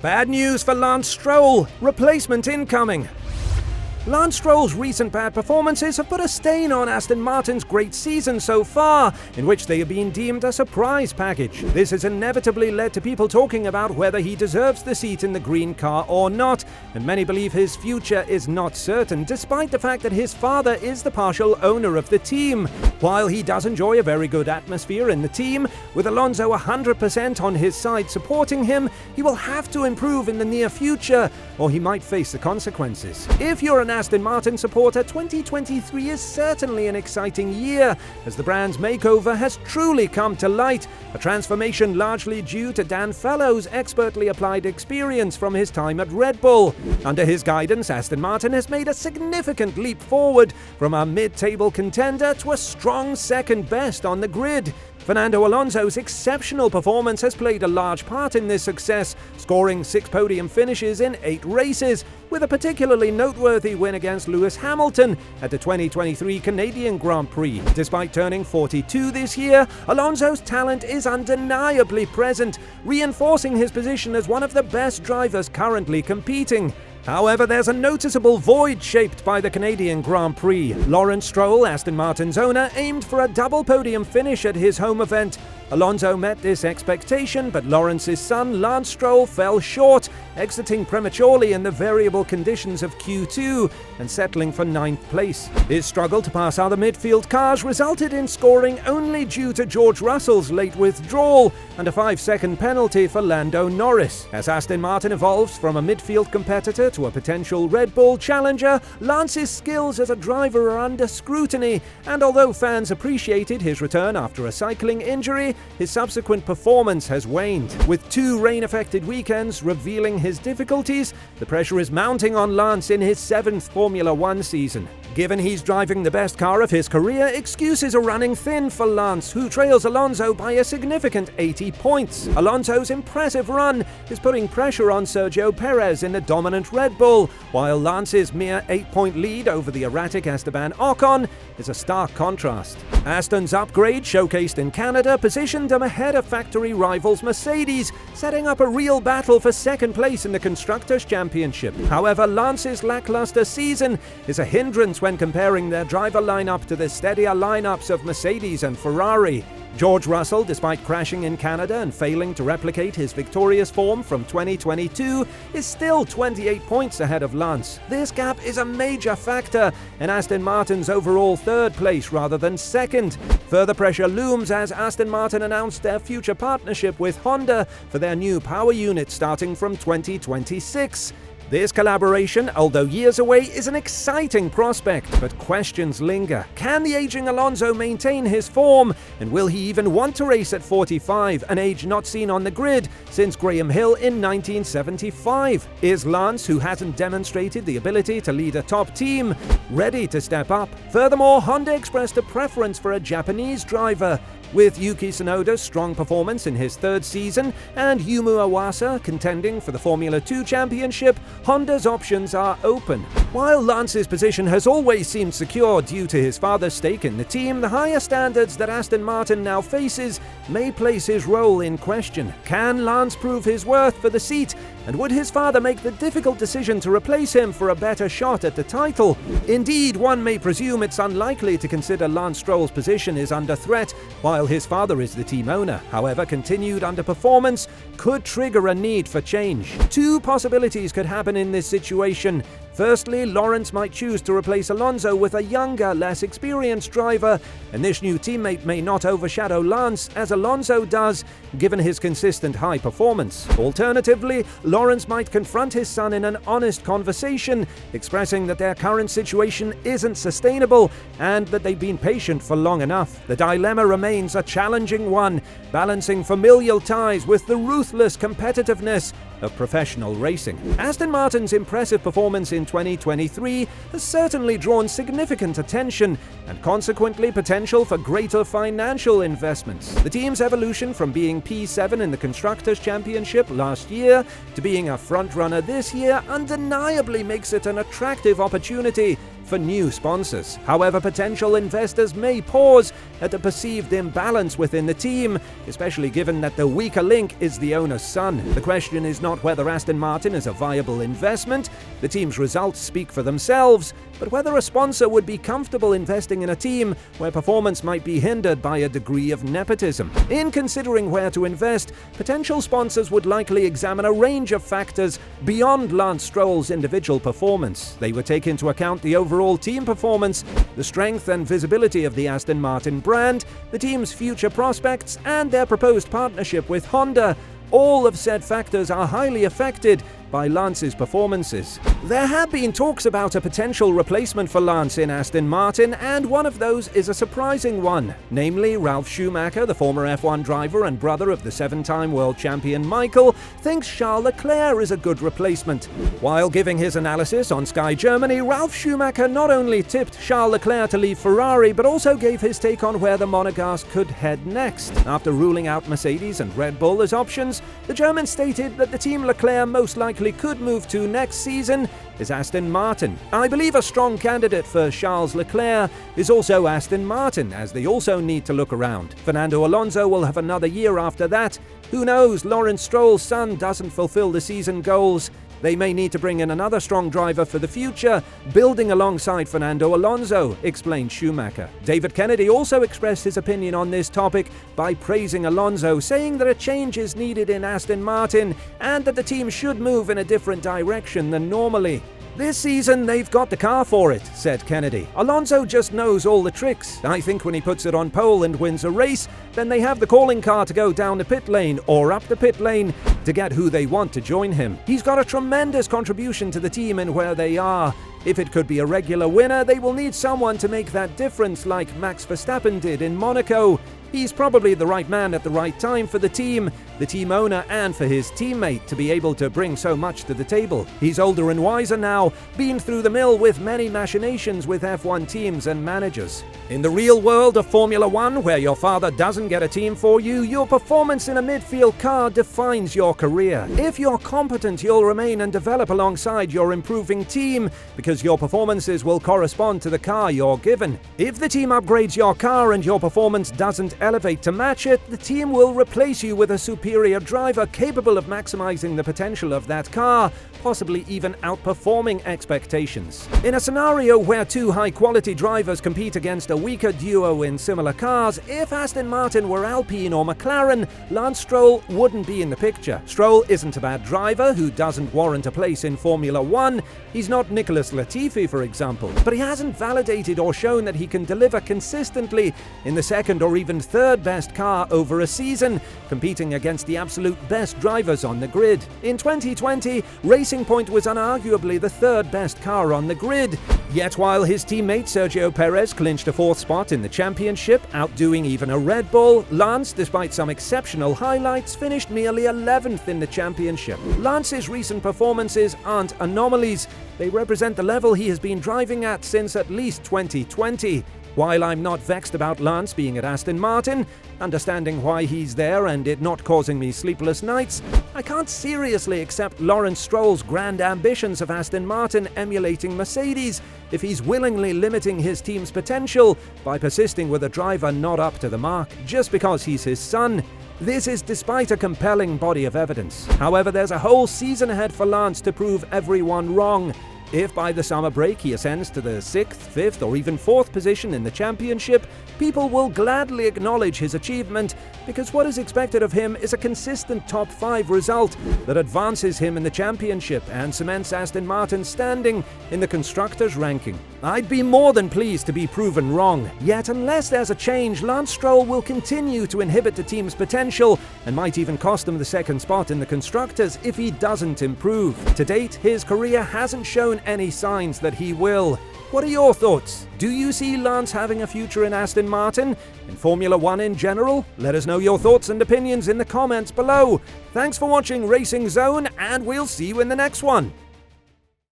Bad news for Lance Stroll. Replacement incoming. Lance Stroll's recent bad performances have put a stain on Aston Martin's great season so far, in which they have been deemed a surprise package. This has inevitably led to people talking about whether he deserves the seat in the green car or not, and many believe his future is not certain, despite the fact that his father is the partial owner of the team. While he does enjoy a very good atmosphere in the team, with Alonso 100% on his side supporting him, he will have to improve in the near future, or he might face the consequences. If you're an Aston Martin supporter, 2023 is certainly an exciting year, as the brand's makeover has truly come to light, a transformation largely due to Dan Fallow's expertly applied experience from his time at Red Bull. Under his guidance, Aston Martin has made a significant leap forward from a mid-table contender to a strong second best on the grid. Fernando Alonso's exceptional performance has played a large part in this success, scoring 6 podium finishes in 8 races, with a particularly noteworthy win against Lewis Hamilton at the 2023 Canadian Grand Prix. Despite turning 42 this year, Alonso's talent is undeniably present, reinforcing his position as one of the best drivers currently competing. However, there's a noticeable void shaped by the Canadian Grand Prix. Lawrence Stroll, Aston Martin's owner, aimed for a double podium finish at his home event. Alonso met this expectation, but Lawrence's son, Lance Stroll, fell short, exiting prematurely in the variable conditions of Q2 and settling for 9th place. His struggle to pass other midfield cars resulted in scoring only due to George Russell's late withdrawal and a 5-second penalty for Lando Norris. As Aston Martin evolves from a midfield competitor to a potential Red Bull challenger, Lance's skills as a driver are under scrutiny, and although fans appreciated his return after a cycling injury, his subsequent performance has waned. With 2 rain-affected weekends revealing his difficulties, the pressure is mounting on Lance in his 7th Formula One season. Given he's driving the best car of his career, excuses are running thin for Lance, who trails Alonso by a significant 80 points. Alonso's impressive run is putting pressure on Sergio Perez in the dominant Red Bull, while Lance's mere 8-point lead over the erratic Esteban Ocon is a stark contrast. Aston's upgrade, showcased in Canada, positioned them ahead of factory rivals Mercedes, setting up a real battle for second place in the Constructors' Championship. However, Lance's lackluster season is a hindrance when comparing their driver lineup to the steadier lineups of Mercedes and Ferrari. George Russell, despite crashing in Canada and failing to replicate his victorious form from 2022, is still 28 points ahead of Lance. This gap is a major factor in Aston Martin's overall 3rd place rather than 2nd. Further pressure looms as Aston Martin announced their future partnership with Honda for their new power unit starting from 2026. This collaboration, although years away, is an exciting prospect, but questions linger. Can the aging Alonso maintain his form? And will he even want to race at 45, an age not seen on the grid since Graham Hill in 1975? Is Lance, who hasn't demonstrated the ability to lead a top team, ready to step up? Furthermore, Honda expressed a preference for a Japanese driver. With Yuki Tsunoda's strong performance in his 3rd season and Yumu Iwasa contending for the Formula 2 championship, Honda's options are open. While Lance's position has always seemed secure due to his father's stake in the team, the higher standards that Aston Martin now faces may place his role in question. Can Lance prove his worth for the seat? And would his father make the difficult decision to replace him for a better shot at the title? Indeed, one may presume it's unlikely to consider Lance Stroll's position is under threat, while his father is the team owner. However, continued underperformance could trigger a need for change. 2 possibilities could happen in this situation. Firstly, Lawrence might choose to replace Alonso with a younger, less experienced driver, and this new teammate may not overshadow Lance as Alonso does, given his consistent high performance. Alternatively, Lawrence might confront his son in an honest conversation, expressing that their current situation isn't sustainable and that they've been patient for long enough. The dilemma remains a challenging one, balancing familial ties with the ruthless competitiveness of professional racing. Aston Martin's impressive performance in 2023 has certainly drawn significant attention and consequently potential for greater financial investments. The team's evolution from being P7 in the Constructors' Championship last year to being a frontrunner this year undeniably makes it an attractive opportunity for new sponsors. However, potential investors may pause at the perceived imbalance within the team, especially given that the weaker link is the owner's son. The question is not whether Aston Martin is a viable investment. The team's results speak for themselves, but whether a sponsor would be comfortable investing in a team where performance might be hindered by a degree of nepotism. In considering where to invest, potential sponsors would likely examine a range of factors beyond Lance Stroll's individual performance. They would take into account the overall team performance, the strength and visibility of the Aston Martin brand, the team's future prospects, and their proposed partnership with Honda. All of said factors are highly affected by Lance's performances. There have been talks about a potential replacement for Lance in Aston Martin, and one of those is a surprising one, namely Ralf Schumacher, the former F1 driver and brother of the 7-time world champion Michael, thinks Charles Leclerc is a good replacement. While giving his analysis on Sky Germany, Ralf Schumacher not only tipped Charles Leclerc to leave Ferrari, but also gave his take on where the Monegasque could head next. After ruling out Mercedes and Red Bull as options, the German stated that the team Leclerc most likely could move to next season is Aston Martin. I believe a strong candidate for Charles Leclerc is also Aston Martin, as they also need to look around. Fernando Alonso will have another year after that. Who knows, Lawrence Stroll's son doesn't fulfill the season goals. They may need to bring in another strong driver for the future, building alongside Fernando Alonso, explained Schumacher. David Kennedy also expressed his opinion on this topic by praising Alonso, saying that a change is needed in Aston Martin and that the team should move in a different direction than normally. This season, they've got the car for it, said Kennedy. Alonso just knows all the tricks. I think when he puts it on pole and wins a race, then they have the calling car to go down the pit lane or up the pit lane to get who they want to join him. He's got a tremendous contribution to the team and where they are. If it could be a regular winner, they will need someone to make that difference like Max Verstappen did in Monaco. He's probably the right man at the right time for the team owner, and for his teammate to be able to bring so much to the table. He's older and wiser now, been through the mill with many machinations with F1 teams and managers. In the real world of Formula One, where your father doesn't get a team for you, your performance in a midfield car defines your career. If you're competent, you'll remain and develop alongside your improving team, because your performances will correspond to the car you're given. If the team upgrades your car and your performance doesn't elevate to match it, the team will replace you with a superior driver capable of maximizing the potential of that car, possibly even outperforming expectations. In a scenario where two high-quality drivers compete against a weaker duo in similar cars, if Aston Martin were Alpine or McLaren, Lance Stroll wouldn't be in the picture. Stroll isn't a bad driver who doesn't warrant a place in Formula One. He's not Nicholas Latifi, for example, but he hasn't validated or shown that he can deliver consistently in the second or even third best car over a season, competing against the absolute best drivers on the grid. In 2020, Racing Point was unarguably the third best car on the grid. Yet while his teammate Sergio Perez clinched a fourth spot in the championship, outdoing even a Red Bull, Lance, despite some exceptional highlights, finished merely 11th in the championship. Lance's recent performances aren't anomalies. They represent the level he has been driving at since at least 2020. While I'm not vexed about Lance being at Aston Martin, understanding why he's there and it not causing me sleepless nights, I can't seriously accept Lawrence Stroll's grand ambitions of Aston Martin emulating Mercedes if he's willingly limiting his team's potential by persisting with a driver not up to the mark just because he's his son. This is despite a compelling body of evidence. However, there's a whole season ahead for Lance to prove everyone wrong. If by the summer break he ascends to the 6th, 5th or even 4th position in the championship, people will gladly acknowledge his achievement because what is expected of him is a consistent top 5 result that advances him in the championship and cements Aston Martin's standing in the constructors' ranking. I'd be more than pleased to be proven wrong, yet unless there's a change, Lance Stroll will continue to inhibit the team's potential and might even cost them the second spot in the constructors if he doesn't improve. To date, his career hasn't shown any signs that he will. What are your thoughts? Do you see Lance having a future in Aston Martin? In Formula One in general? Let us know your thoughts and opinions in the comments below. Thanks for watching Racing Zone, and we'll see you in the next one.